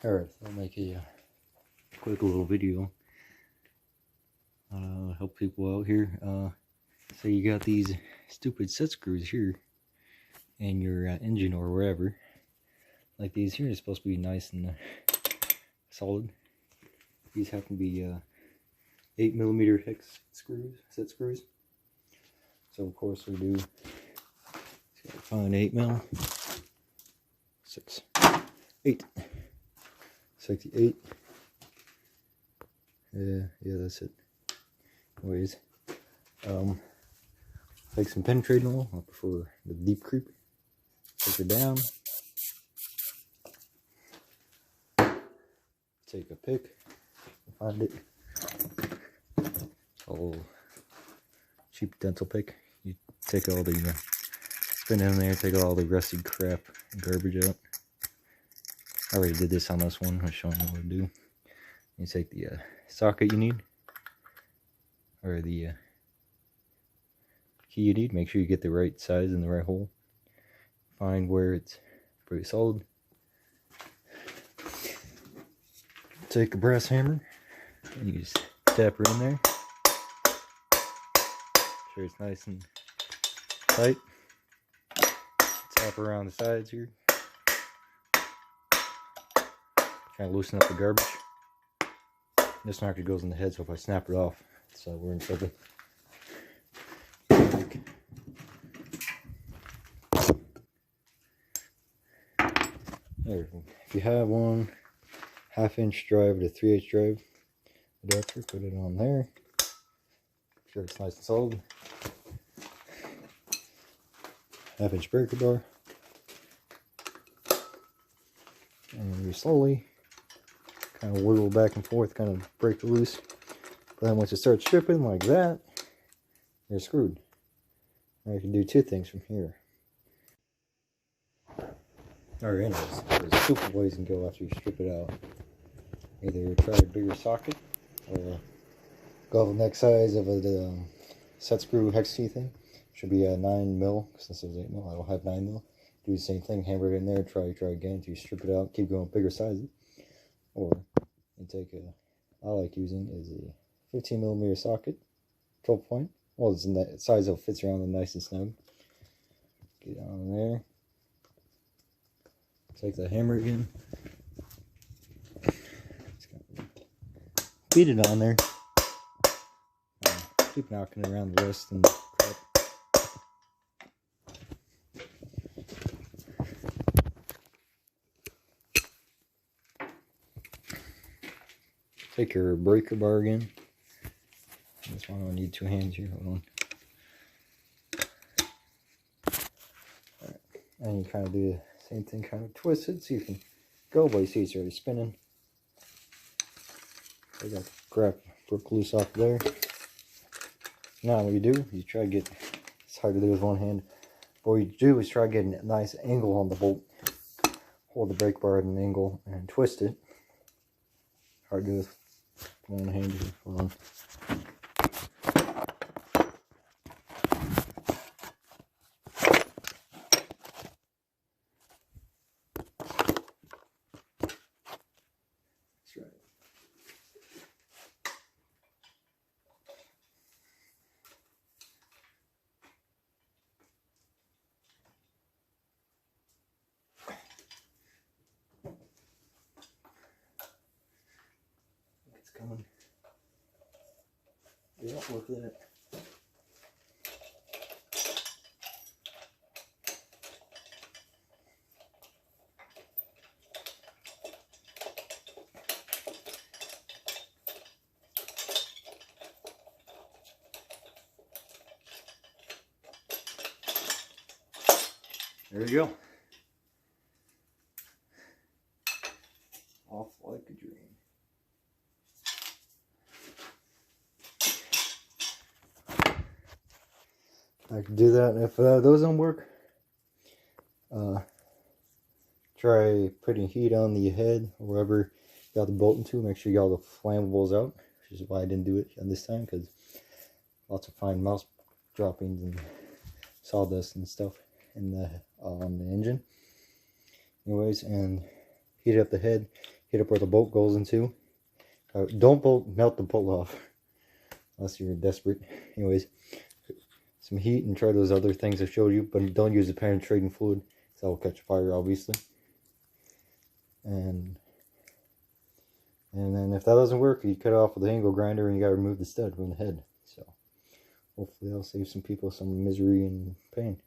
Alright, I'll make a quick little video. Help people out here. So you got these stupid set screws here in your engine or wherever. Like these here are supposed to be nice and solid. These happen to be 8mm hex screws, set screws. So of course we do find 8mm, 6, 8, 68. Yeah, that's it. Anyways, take some penetrating oil. I prefer the deep creep. Take it down. Take a pick. Find it. A little cheap dental pick. You take all the spin in there. Take all the rusty crap and garbage out. I already did this on this one. I'm showing you what to do. You take the socket you need, or the key you need. Make sure you get the right size and the right hole. Find where it's pretty solid. Take a brass hammer and you just tap her in there. Make sure it's nice and tight. Tap around the sides here. Try to loosen up the garbage. This one actually goes in the head, so if I snap it off, so we're in trouble. There, if you have one 1/2-inch drive to 3/8 drive adapter, put it on there. Make sure it's nice and solid. 1/2-inch breaker bar, and you slowly kind of wiggle back and forth, kind of break it loose. But then once it starts stripping like that, you're screwed. Now you can do two things from here. Alright, anyways, there's two ways you can go after you strip it out. Either try a bigger socket, or go the next size of the set screw hex key thing. Should be a 9mm, since it was 8mm, I don't have 9mm. Do the same thing, hammer it in there, try again until you strip it out, keep going bigger sizes. Or you take I like using is a 15mm socket, 12 point. Well, it's in that size that fits around them nice and snug. Get it on there. Take the hammer again. Beat it on there. Keep knocking it around the wrist and crap. Take your breaker bar again. This one I need two hands here. Hold on. Alright. And you kind of do the same thing, kind of twist it so you can go, but you see it's already spinning. I got the crap broke loose off there. Now what you do, you try to get, it's hard to do with one hand, but what you do is try to get a nice angle on the bolt. Hold the brake bar at an angle and twist it. Hard to do with one hand here. Hold on. That's right. It's coming. Yeah, look at it. There you go. Off like a dream. I can do that. If those don't work, try putting heat on the head or wherever you got the bolt into. Make sure you got all the flammables out, which is why I didn't do it on this time, because lots of fine mouse droppings and sawdust and stuff in the on the engine. Anyways, and heat up the head. hit up where the bolt goes into. Don't melt the bolt off unless you're desperate. Anyways, some heat and try those other things I showed you, but don't use the penetrating fluid, so that will catch fire, obviously. And then if that doesn't work, you cut it off with an angle grinder and you gotta remove the stud from the head. So hopefully that'll save some people some misery and pain.